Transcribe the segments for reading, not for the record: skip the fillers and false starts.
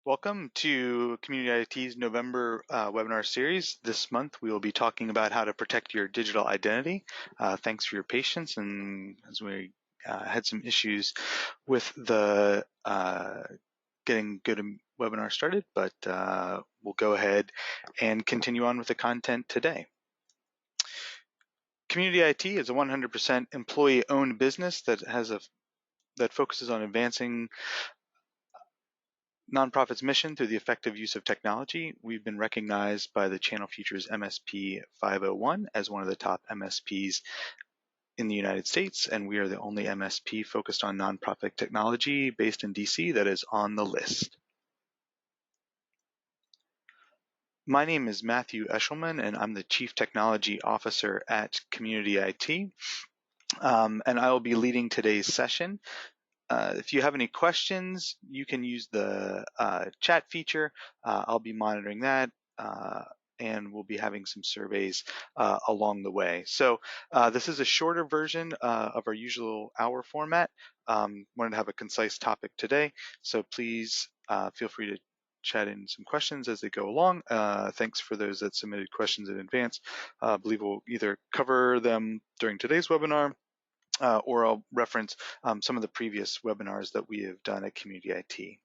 Welcome to Community IT's November webinar series. This month we will be talking about how to protect your digital identity. Thanks for your patience, and as we had some issues with the getting good webinar started, but we'll go ahead and continue on with the content today. Community IT is a 100% employee-owned business that focuses on advancing nonprofit's mission through the effective use of technology. We've been recognized by the Channel Futures MSP 501 as one of the top MSPs in the United States, and we are the only MSP focused on nonprofit technology based in DC that is on the list. My name is Matthew Eshleman, and I'm the Chief Technology Officer at Community IT, and I will be leading today's session. If you have any questions, you can use the chat feature. I'll be monitoring that, and we'll be having some surveys along the way. So this is a shorter version of our usual hour format. Wanted to have a concise topic today, so please feel free to chat in some questions as they go along. Thanks for those that submitted questions in advance. I believe we'll either cover them during today's webinar, or I'll reference some of the previous webinars that we have done at Community IT.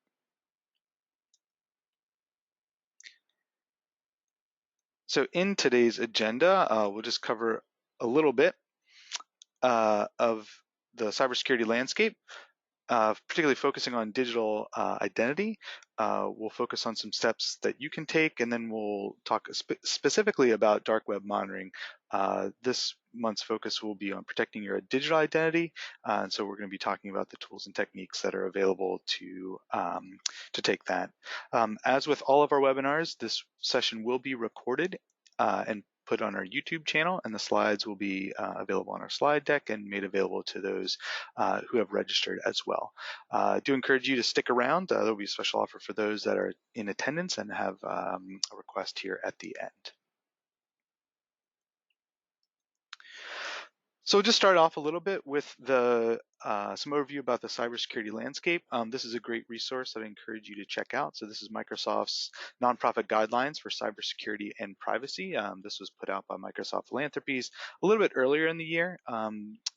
So in today's agenda, we'll just cover a little bit of the cybersecurity landscape, particularly focusing on digital identity. We'll focus on some steps that you can take, and then we'll talk specifically about dark web monitoring. This month's focus will be on protecting your digital identity, and so we're going to be talking about the tools and techniques that are available to take that. As with all of our webinars, this session will be recorded and put on our YouTube channel, and the slides will be available on our slide deck and made available to those who have registered as well. I do encourage you to stick around. There will be a special offer for those that are in attendance and have a request here at the end. So we'll just start off a little bit with some overview about the cybersecurity landscape. This is a great resource that I encourage you to check out. So this is Microsoft's nonprofit guidelines for cybersecurity and privacy. This was put out by Microsoft Philanthropies a little bit earlier in the year.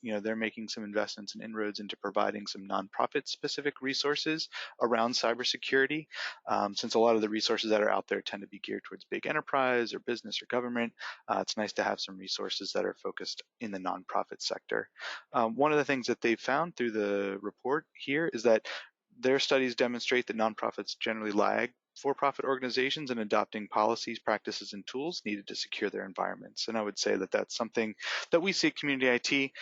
They're making some investments and inroads into providing some nonprofit-specific resources around cybersecurity. Since a lot of the resources that are out there tend to be geared towards big enterprise or business or government, it's nice to have some resources that are focused in the nonprofit sector. One of the things that they've found through the report here is that their studies demonstrate that nonprofits generally lag for-profit organizations in adopting policies, practices, and tools needed to secure their environments. And I would say that that's something that we see at Community IT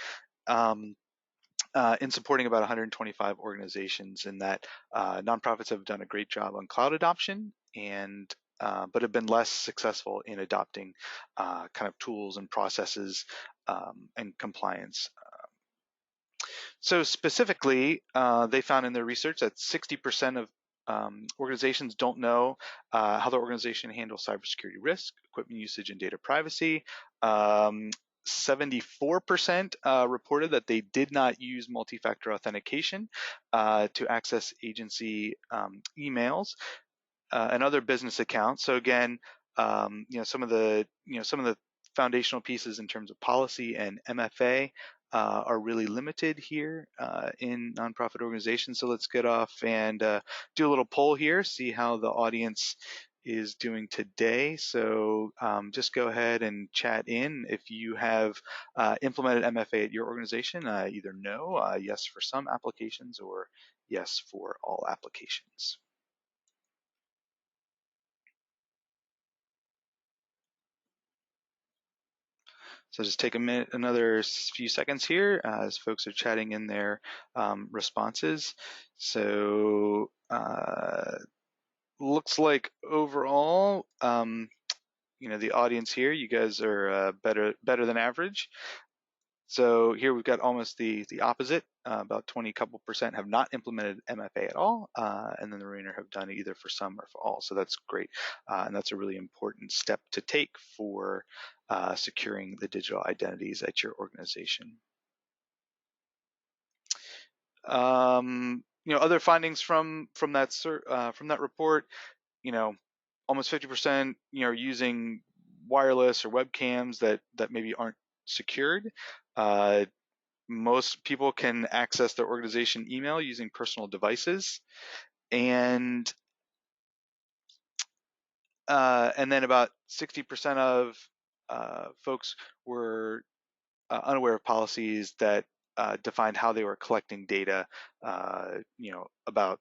in supporting about 125 organizations, in that nonprofits have done a great job on cloud adoption, and but have been less successful in adopting kind of tools and processes and compliance. So specifically, they found in their research that 60% of organizations don't know how their organization handles cybersecurity risk, equipment usage, and data privacy. 74% reported that they did not use multi-factor authentication to access agency emails and other business accounts. So again, some of the foundational pieces in terms of policy and MFA are really limited here in nonprofit organizations. So let's get off and do a little poll here, see how the audience is doing today. So just go ahead and chat in if you have implemented MFA at your organization. Either no, yes for some applications, or yes for all applications. So just take a minute, another few seconds here as folks are chatting in their responses. So looks like overall, the audience here, you guys are better than average. So here we've got almost the opposite. About 20% have not implemented MFA at all, and then the remainder have done it either for some or for all. So that's great, and that's a really important step to take for securing the digital identities at your organization. other findings from that report, almost 50%, are using wireless or webcams that maybe aren't secured. Most people can access their organization email using personal devices, and then about 60% of folks were unaware of policies that defined how they were collecting data, about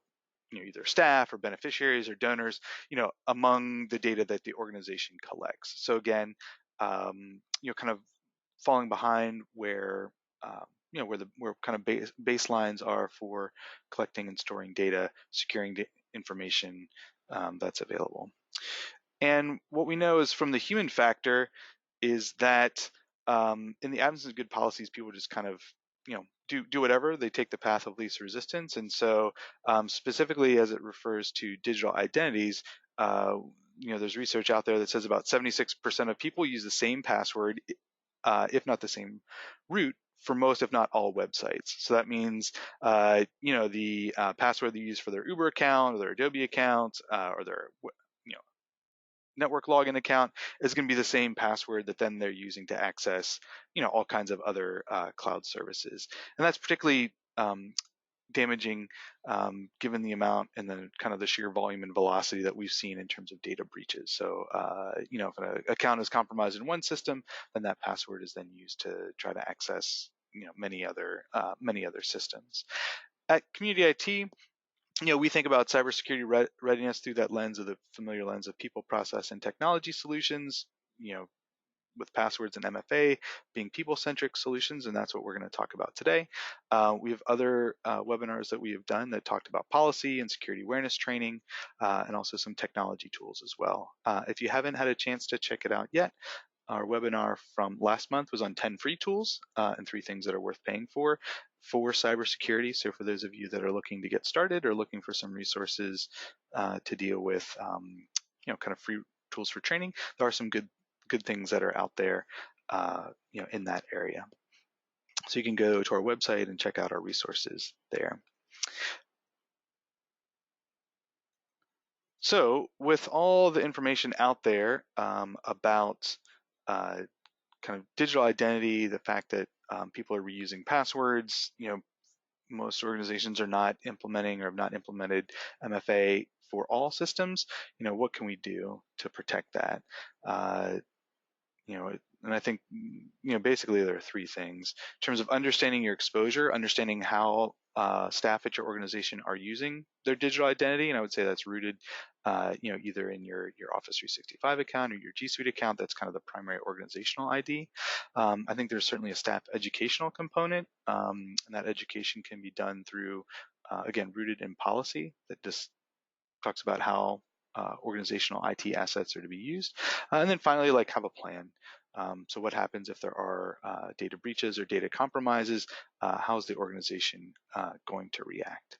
either staff or beneficiaries or donors, among the data that the organization collects. So again, kind of falling behind where where kind of baselines are for collecting and storing data, securing information that's available. And what we know is from the human factor is that in the absence of good policies, people just kind of do whatever. They take the path of least resistance. And so specifically as it refers to digital identities, there's research out there that says about 76% of people use the same password, if not the same root, for most, if not all, websites. So that means, the password they use for their Uber account or their Adobe account or their network login account is going to be the same password that then they're using to access, all kinds of other cloud services. And that's particularly damaging given the amount and the kind of the sheer volume and velocity that we've seen in terms of data breaches. So, if an account is compromised in one system, then that password is then used to try to access, many other systems. At Community IT, we think about cybersecurity readiness through that lens of the familiar lens of people, process, and technology solutions, with passwords and MFA being people-centric solutions, and that's what we're going to talk about today. We have other webinars that we have done that talked about policy and security awareness training, and also some technology tools as well. If you haven't had a chance to check it out yet, our webinar from last month was on 10 free tools and 3 things that are worth paying for cybersecurity. So for those of you that are looking to get started or looking for some resources to deal with, kind of free tools for training, there are some good things that are out there, in that area. So you can go to our website and check out our resources there. So with all the information out there about kind of digital identity, the fact that people are reusing passwords, most organizations are not implementing or have not implemented MFA for all systems. What can we do to protect that? And I think, basically there are 3 things. In terms of understanding your exposure, understanding how staff at your organization are using their digital identity, and I would say that's rooted, either in your Office 365 account or your G Suite account. That's kind of the primary organizational ID. I think there's certainly a staff educational component, and that education can be done through, again, rooted in policy that just talks about how organizational IT assets are to be used. And then finally, have a plan. So what happens if there are data breaches or data compromises? How is the organization going to react?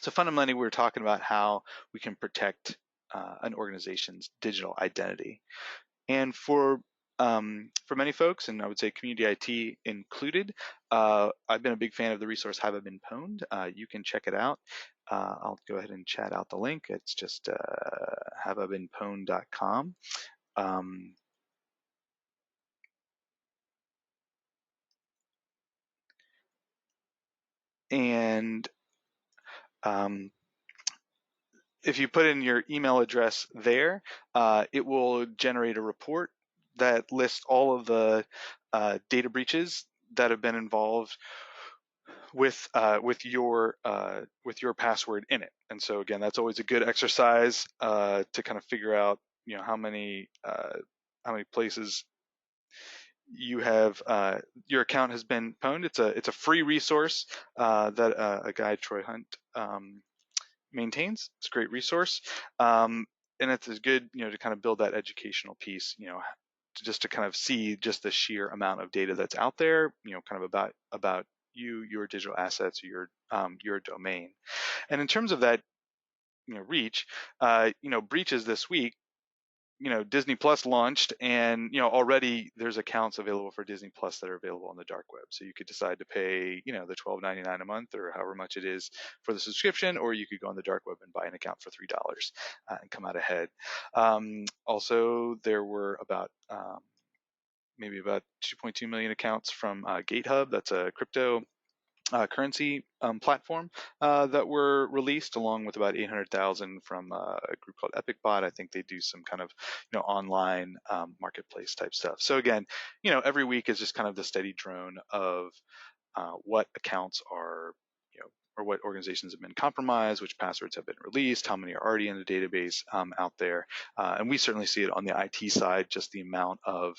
So fundamentally, we're talking about how we can protect an organization's digital identity. And for many folks, and I would say community IT included, I've been a big fan of the resource HAVEIBEENPWND. You can check it out. I'll go ahead and chat out the link. It's just HAVEIBEENPWND.com. And if you put in your email address there, it will generate a report that lists all of the data breaches that have been involved with your password in it. And so again, that's always a good exercise to kind of figure out how many places you have your account has been pwned. It's a free resource that a guy, Troy Hunt, maintains. It's a great resource, and it's as good to kind of build that educational piece, just to kind of see just the sheer amount of data that's out there, kind of about you, your digital assets, or your domain. And in terms of that, reach, breaches this week, Disney Plus launched, and already there's accounts available for Disney Plus that are available on the dark web. So you could decide to pay the $12.99 a month or however much it is for the subscription, or you could go on the dark web and buy an account for $3 and come out ahead. Also, there were maybe about 2.2 million accounts from GateHub. That's a crypto currency platform that were released, along with about 800,000 from a group called EpicBot. I think they do some kind of online marketplace type stuff. So again, every week is just kind of the steady drone of what accounts are or what organizations have been compromised, which passwords have been released, how many are already in the database out there. And we certainly see it on the IT side, just the amount of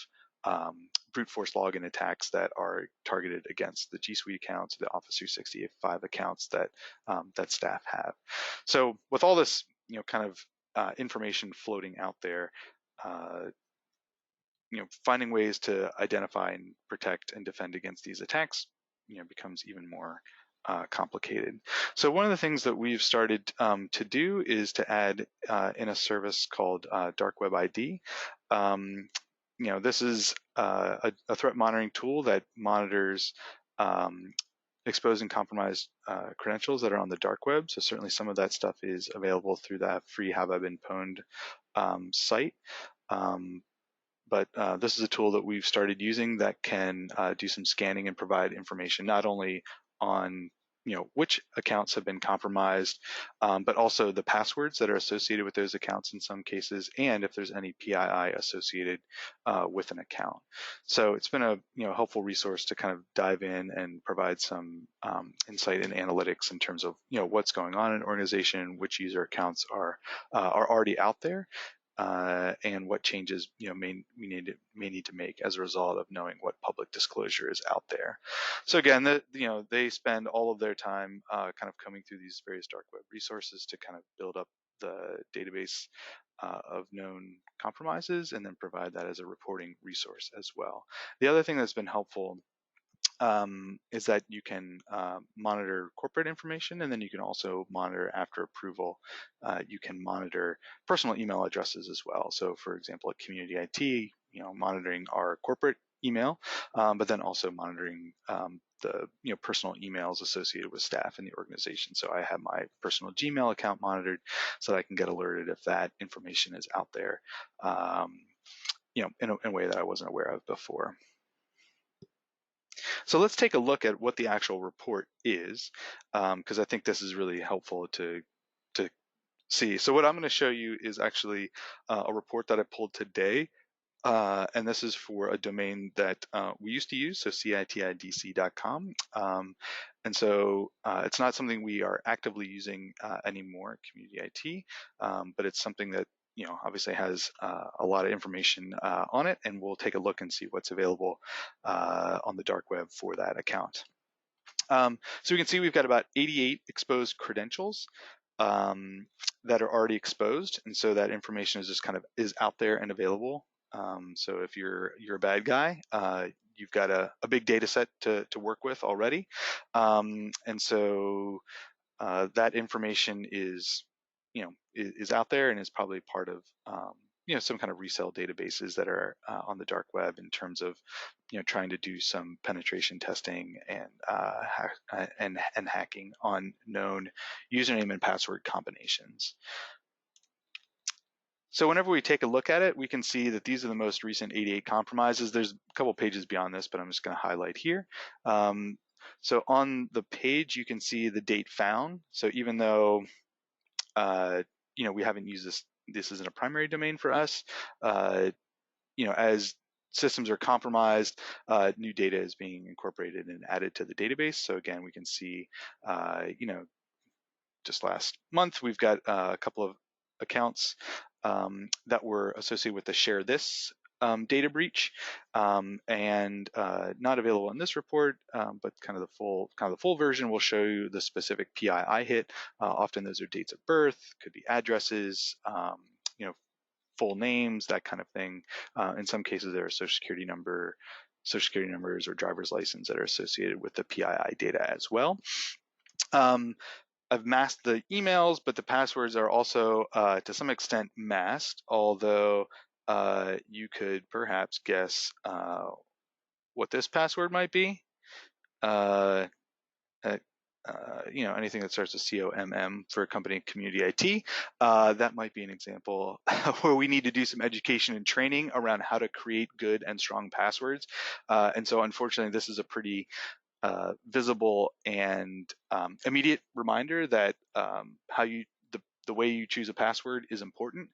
brute force login attacks that are targeted against the G Suite accounts, the Office 365 accounts that staff have. So with all this, kind of information floating out there, finding ways to identify and protect and defend against these attacks, becomes even more complicated. So one of the things that we've started to do is to add in a service called Dark Web ID. This is a threat monitoring tool that monitors exposed and compromised credentials that are on the dark web. So certainly some of that stuff is available through that free HAVEIBEENPWND site. But this is a tool that we've started using that can do some scanning and provide information not only on which accounts have been compromised, but also the passwords that are associated with those accounts in some cases, and if there's any PII associated with an account. So it's been a helpful resource to kind of dive in and provide some insight and analytics in terms of what's going on in an organization, which user accounts are already out there. And what changes may need to make as a result of knowing what public disclosure is out there. So again, they spend all of their time kind of coming through these various dark web resources to kind of build up the database of known compromises, and then provide that as a reporting resource as well. The other thing that's been helpful is that you can monitor corporate information, and then you can also monitor after approval. You can monitor personal email addresses as well. So for example, at Community IT, monitoring our corporate email, but then also monitoring the personal emails associated with staff in the organization. So I have my personal Gmail account monitored so that I can get alerted if that information is out there in a way that I wasn't aware of before. So let's take a look at what the actual report is, because I think this is really helpful to see. So what I'm going to show you is actually a report that I pulled today, and this is for a domain that we used to use, so citidc.com. And so it's not something we are actively using anymore, Community IT, but it's something that obviously has a lot of information on it, and we'll take a look and see what's available on the dark web for that account. So we can see we've got about 88 exposed credentials that are already exposed, and so that information is just kind of out there and available. So if you're a bad guy, you've got a big data set to work with already, and so that information is out there and is probably part of some kind of resale databases that are on the dark web in terms of trying to do some penetration testing and hacking on known username and password combinations. So whenever we take a look at it, we can see that these are the most recent 88 compromises. There's a couple pages beyond this, but I'm just going to highlight here. So on the page, you can see the date found. So even though we haven't used this isn't a primary domain for us, as systems are compromised, new data is being incorporated and added to the database. So again, we can see, just last month, we've got a couple of accounts that were associated with the Share This data breach, and not available in this report, but kind of the full version will show you the specific PII hit. Often those are dates of birth, could be addresses, full names, that kind of thing. In some cases, there are social security numbers or driver's license that are associated with the PII data as well. I've masked the emails, but the passwords are also to some extent masked, although you could perhaps guess what this password might be. Anything that starts with COMM for company community IT, that might be an example where we need to do some education and training around how to create good and strong passwords. And so unfortunately, this is a pretty visible and immediate reminder that the way you choose a password is important.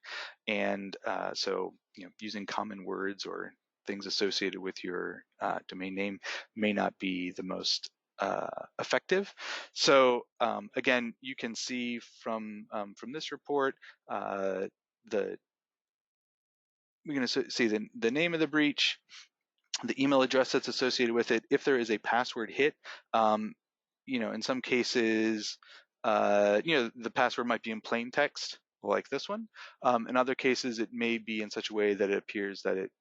And so using common words or things associated with your domain name may not be the most effective. So again, you can see from this report, we're going to see the name of the breach, the email address that's associated with it. If there is a password hit, in some cases, the password might be in plain text like this one. In other cases, it may be in such a way that it appears that it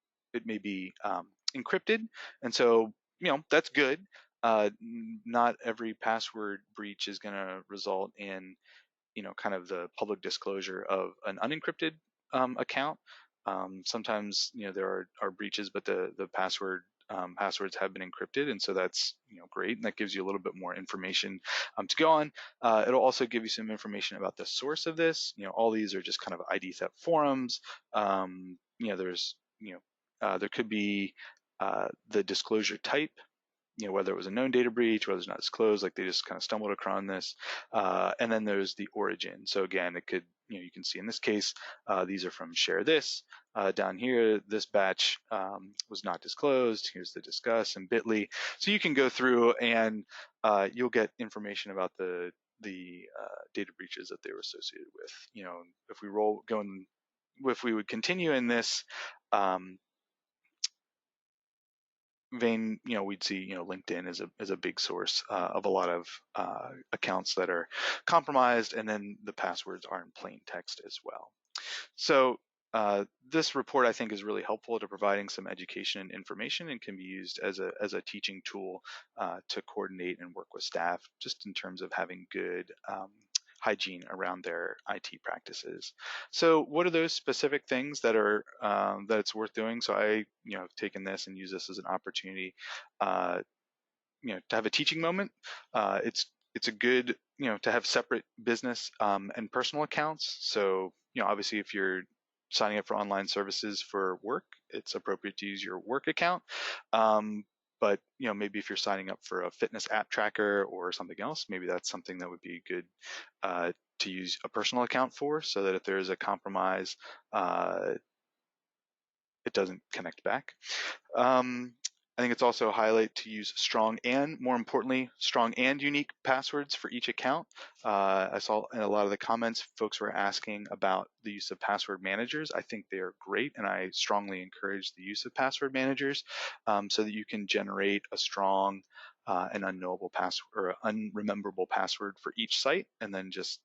may be encrypted. And so, that's good. Not every password breach is going to result in, kind of the public disclosure of an unencrypted account. Sometimes, there are breaches, but the passwords have been encrypted, and so that's great, and that gives you a little bit more information to go on. It'll also give you some information about the source of this. All these are just kind of ID theft forums. There's there could be the disclosure type, whether it was a known data breach, whether it's not disclosed, like they just kind of stumbled across this. And then there's the origin. So again, it could, you can see in this case, these are from share this. Down here, this batch was not disclosed. Here's the discuss and bit.ly. So you can go through and you'll get information about the data breaches that they were associated with. If we would continue in this vein, we'd see, LinkedIn is a big source of a lot of accounts that are compromised, and then the passwords are in plain text as well. So this report, I think, is really helpful to providing some education and information, and can be used as a teaching tool to coordinate and work with staff, just in terms of having good hygiene around their IT practices. So what are those specific things that are that it's worth doing? So I have taken this and use this as an opportunity to have a teaching moment. It's a good to have separate business and personal accounts. So obviously if you're signing up for online services for work, it's appropriate to use your work account. But maybe if you're signing up for a fitness app tracker or something else, maybe that's something that would be good to use a personal account for, so that if there is a compromise, it doesn't connect back. I think it's also a highlight to use strong and, more importantly, strong and unique passwords for each account. I saw in a lot of the comments, folks were asking about the use of password managers. I think they are great, and I strongly encourage the use of password managers so that you can generate a strong and unknowable password or unrememberable password for each site, and then just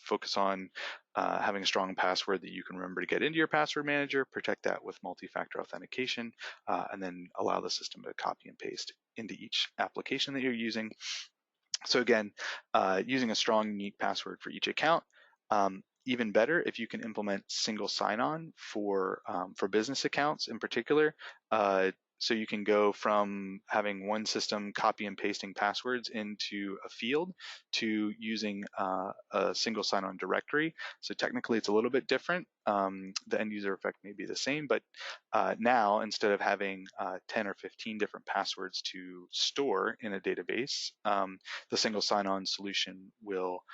focus on having a strong password that you can remember to get into your password manager, protect that with multi-factor authentication, and then allow the system to copy and paste into each application that you're using. So again, using a strong, unique password for each account. Even better if you can implement single sign-on for business accounts in particular. So you can go from having one system copy and pasting passwords into a field to using a single sign-on directory. So technically it's a little bit different. The end user effect may be the same, but now instead of having 10 or 15 different passwords to store in a database, the single sign-on solution will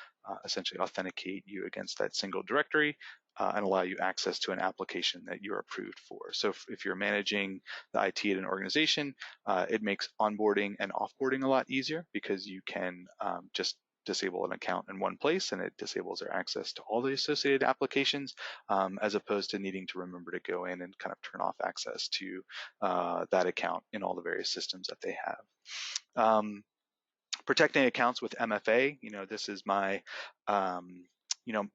essentially authenticate you against that single directory and allow you access to an application that you're approved for. So if you're managing the IT at an organization, it makes onboarding and offboarding a lot easier, because you can just disable an account in one place and it disables their access to all the associated applications, as opposed to needing to remember to go in and kind of turn off access to that account in all the various systems that they have. Protecting accounts with MFA, this is my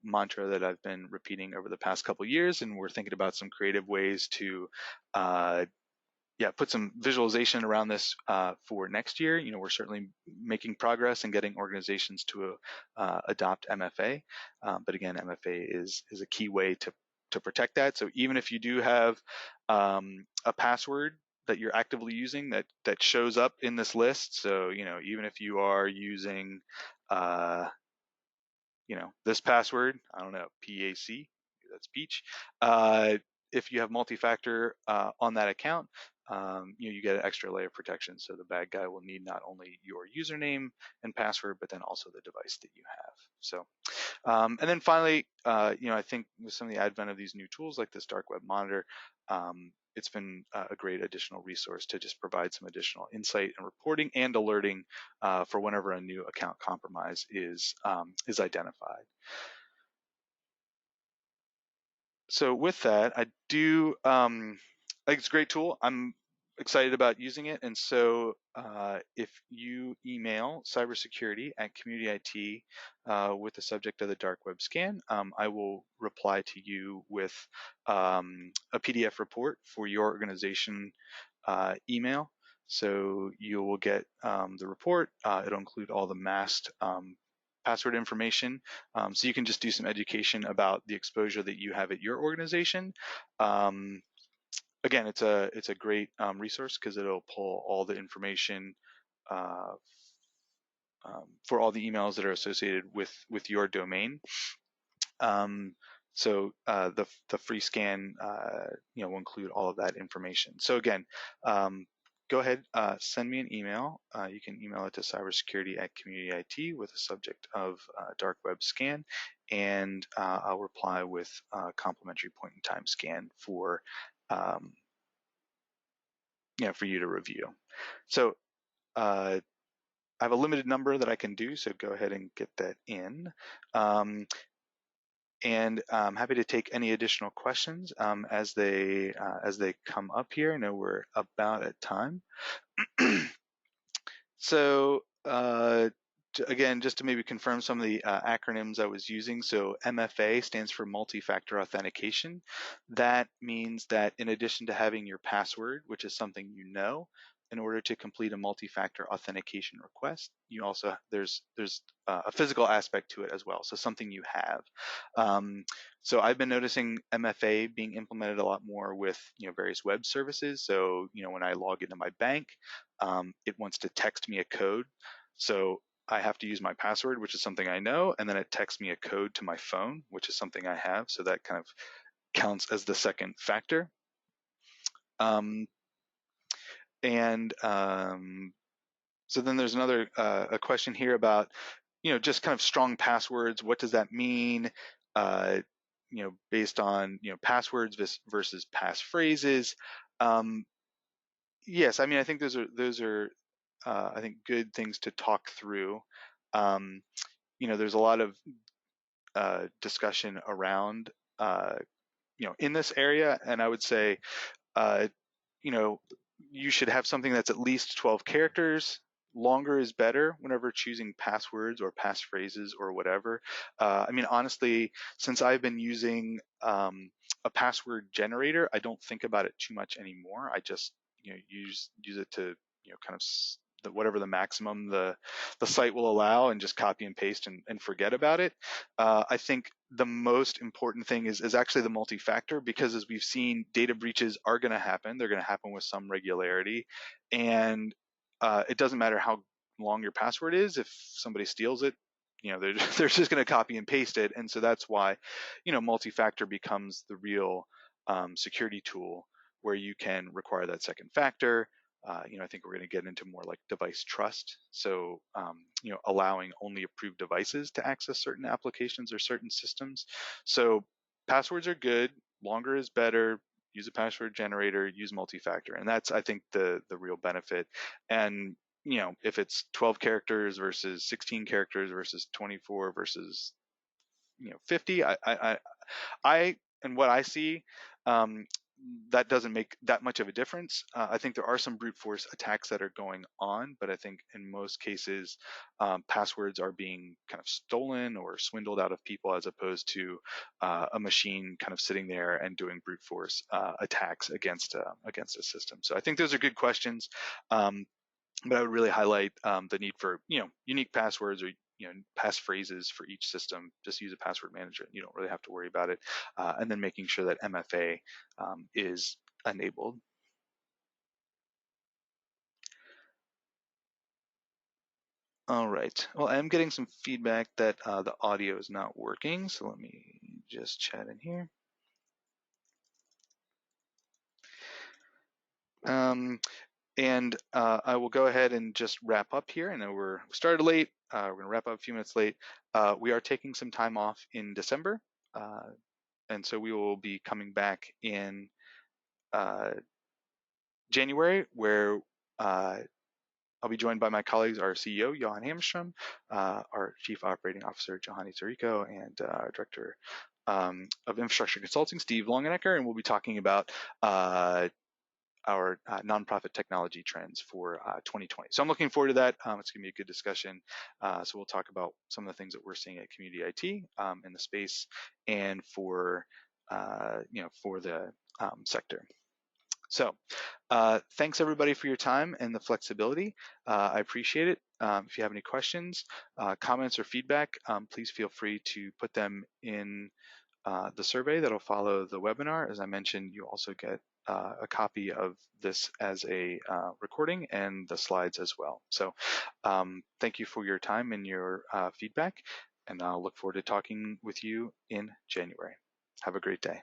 mantra that I've been repeating over the past couple of years, and we're thinking about some creative ways to put some visualization around this for next year. We're certainly making progress in getting organizations to adopt MFA, but again, MFA is a key way to to protect that. So even if you do have a password that you're actively using that shows up in this list, so even if you are using this password, I don't know, PAC, that's peach. If you have multi-factor on that account, you get an extra layer of protection. So the bad guy will need not only your username and password, but then also the device that you have. So, and then finally, I think with some of the advent of these new tools like this dark web monitor, it's been a great additional resource to just provide some additional insight and reporting and alerting for whenever a new account compromise is identified. So with that, I think it's a great tool. I'm excited about using it. And so if you email cybersecurity@community IT with the subject of the dark web scan, I will reply to you with a PDF report for your organization email. So you will get the report. It'll include all the masked password information, so you can just do some education about the exposure that you have at your organization. Again, it's a great resource because it'll pull all the information for all the emails that are associated with your domain. So the free scan will include all of that information. So again, go ahead, send me an email. You can email it to cybersecurity@community IT with the subject of dark web scan, and I'll reply with a complimentary point in time scan for for you to review. So I have a limited number that I can do, so go ahead and get that in. And I'm happy to take any additional questions as they come up here. I know we're about at time. So again, just to maybe confirm some of the acronyms I was using. So MFA stands for Multi Factor Authentication. That means that in addition to having your password, which is something you know, in order to complete a multi-factor authentication request, you also there's a physical aspect to it as well, so something you have. So I've been noticing MFA being implemented a lot more with various web services. So when I log into my bank, it wants to text me a code. So I have to use my password, which is something I know, and then it texts me a code to my phone, which is something I have. So that kind of counts as the second factor. So then there's another a question here about just kind of strong passwords. What does that mean? Based on passwords versus passphrases. Yes, I mean I think those are I think good things to talk through. There's a lot of discussion around in this area, and I would say you should have something that's at least 12 characters. Longer is better whenever choosing passwords or passphrases or whatever. I mean, honestly, since I've been using a password generator, I don't think about it too much anymore. I just use it to kind of whatever the maximum the site will allow, and just copy and paste and forget about it. I think the most important thing is actually the multi-factor, because as we've seen, data breaches are going to happen. They're going to happen with some regularity, and it doesn't matter how long your password is. If somebody steals it, they're just going to copy and paste it. And so that's why multi-factor becomes the real security tool, where you can require that second factor. I think we're going to get into more like device trust. So, allowing only approved devices to access certain applications or certain systems. So passwords are good. Longer is better. Use a password generator, use multi-factor. And that's, I think, the real benefit. And, if it's 12 characters versus 16 characters versus 24 versus, 50, I and what I see, that doesn't make that much of a difference. I think there are some brute force attacks that are going on, but I think in most cases, passwords are being kind of stolen or swindled out of people, as opposed to a machine kind of sitting there and doing brute force attacks against a system. So I think those are good questions. But I would really highlight the need for unique passwords or passphrases for each system. Just use a password manager. You don't really have to worry about it. And then making sure that MFA is enabled. All right. Well, I am getting some feedback that the audio is not working. So let me just chat in here. And I will go ahead and just wrap up here. I know we started late. We're going to wrap up a few minutes late. We are taking some time off in December. And so we will be coming back in January, where I'll be joined by my colleagues, our CEO, Johan Hammerstrom, our Chief Operating Officer, Johanny Sarico, and our Director of Infrastructure Consulting, Steve Longenecker, and we'll be talking about our nonprofit technology trends for 2020. So I'm looking forward to that. It's going to be a good discussion. So we'll talk about some of the things that we're seeing at community IT in the space and for for the sector. So thanks everybody for your time and the flexibility. I appreciate it. If you have any questions, comments, or feedback, please feel free to put them in the survey that'll follow the webinar. As I mentioned, you also get a copy of this as a recording and the slides as well. So thank you for your time and your feedback, and I'll look forward to talking with you in January. Have a great day.